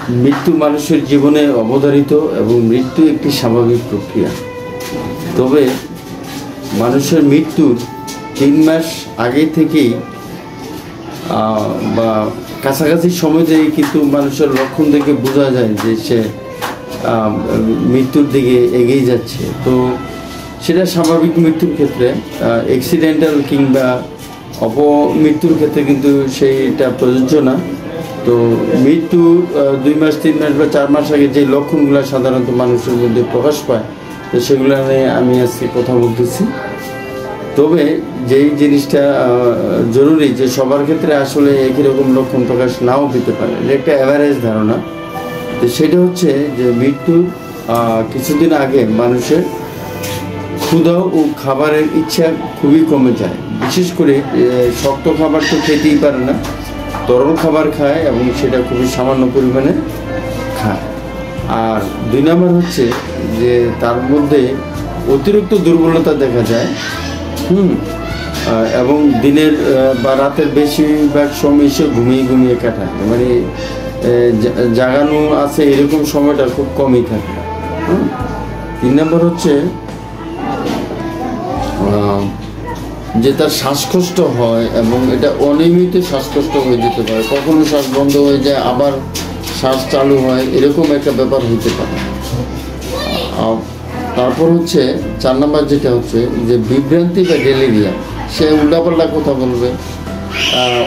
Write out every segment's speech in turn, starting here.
মৃত্যু মানুষের জীবনে অবধারিত এবং মৃত্যু একটি স্বাভাবিক প্রক্রিয়া। তবে মানুষের মৃত্যুর 3 মাস আগে থেকেই বা কাছাকাছি সময় থেকে কিন্তু মানুষের লক্ষণ থেকে বোঝা যায় যে সে মৃত্যুর দিকে এগিয়ে যাচ্ছে। তো সেটা স্বাভাবিক মৃত্যুর ক্ষেত্রে, অ্যাক্সিডেন্টাল কিংবা অপমৃত্যুর ক্ষেত্রে কিন্তু সেইটা প্রযোজ্য না। তো মৃত্যু 2 মাস 3 মাস বা 4 মাস আগে যে লক্ষণগুলো সাধারণত মানুষের মধ্যে প্রকাশ পায়, তো সেগুলো নিয়ে আমি আজকে কথা বলতেছি। তবে যেই জিনিসটা জরুরি যে সবার ক্ষেত্রে আসলে একই রকম লক্ষণ প্রকাশ নাও পেতে পারে, এটা একটা অ্যাভারেজ ধারণা। তো সেটা হচ্ছে যে মৃত্যুর কিছুদিন আগে মানুষের ক্ষুধা ও খাবারের ইচ্ছা খুবই কমে যায়। বিশেষ করে শক্ত খাবার তো খেতেই পারে না, তরল খাবার খায় এবং সেটা খুবই সামান্য পরিমাণে খায়। আর 2 নম্বর হচ্ছে যে তার মধ্যে অতিরিক্ত দুর্বলতা দেখা যায়, এবং দিনের বা রাতের বেশিরভাগ সময় সে ঘুমিয়ে কাটায়, মানে জাগানো আছে এরকম সময়টা খুব কমই থাকে। 3 নম্বর হচ্ছে যে তার শ্বাসকষ্ট হয় এবং এটা অনিয়মিত শ্বাসকষ্ট হয়ে যেতে পারে, কখনো শ্বাস বন্ধ হয়ে যায় আবার শ্বাস চালু হয়, এরকম একটা ব্যাপার হতে পারে। তারপর হচ্ছে 4 নম্বর যেটা হচ্ছে যে বিভ্রান্তি বা ডেলিরিয়া, সে উল্টাপাল্টা কথা বলবে,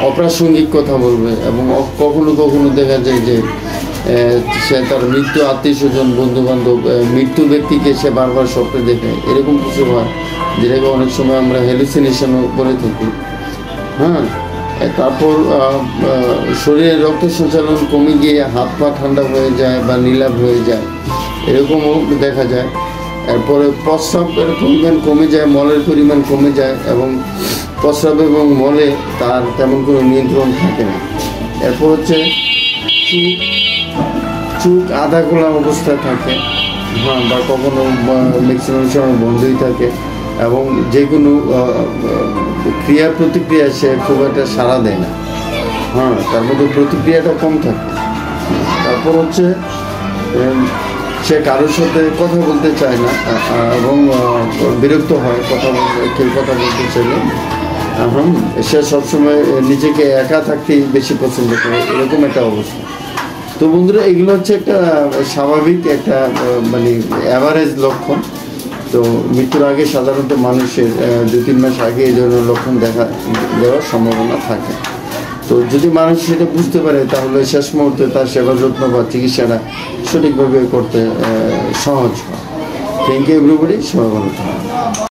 অপ্রাসঙ্গিক কথা বলবে এবং কখনো দেখা যায় যে সে তার মৃত্যু আত্মীয় স্বজন বন্ধু বান্ধব মৃত্যু ব্যক্তিকে সে বারবার স্বপ্নে দেখে, এরকম কিছু হয় যেটাকে অনেক সময় আমরা হ্যালুসিনেশনও করে থাকি। তারপর শরীরের রক্ত সঞ্চালন কমে গিয়ে হাত পা ঠান্ডা হয়ে যায় বা নীলাভ হয়ে যায়, এরকমও দেখা যায়। এরপরে প্রস্রাবের পরিমাণ কমে যায়, মলের পরিমাণ কমে যায় এবং প্রস্রাব এবং মলে তার তেমন কোনো নিয়ন্ত্রণ থাকে না। এরপর হচ্ছে চোখ আধা খোলা অবস্থায় থাকে, বা কখনো ম্যাক্সিমাম সময় বন্ধই থাকে এবং যে কোনো ক্রিয়া প্রতিক্রিয়া সে খুব একটা সাড়া দেয় না, তার মধ্যে প্রতিক্রিয়াটা কম থাকে। তারপর হচ্ছে সে কারোর সাথে কথা বলতে চায় না এবং বিরক্ত হয় কেউ কথা বলতে চাইলে। সে সবসময় নিজেকে একা থাকতেই বেশি পছন্দ করে, এরকম একটা অবস্থা। তো বন্ধুরা, এগুলো হচ্ছে একটা স্বাভাবিক একটা মানে অ্যাভারেজ লক্ষণ। তো মৃত্যুর আগে সাধারণত মানুষের 2-3 মাস আগে এই ধরনের লক্ষণ দেখা দেওয়ার সম্ভাবনা থাকে। তো যদি মানুষ সেটা বুঝতে পারে তাহলে শেষ মুহূর্তে তার সেবা যত্ন বা চিকিৎসাটা সঠিকভাবে করতে সহজ হয়। থ্যাংক ইউ এভরিবডি, সবাই ভালো থাকুন।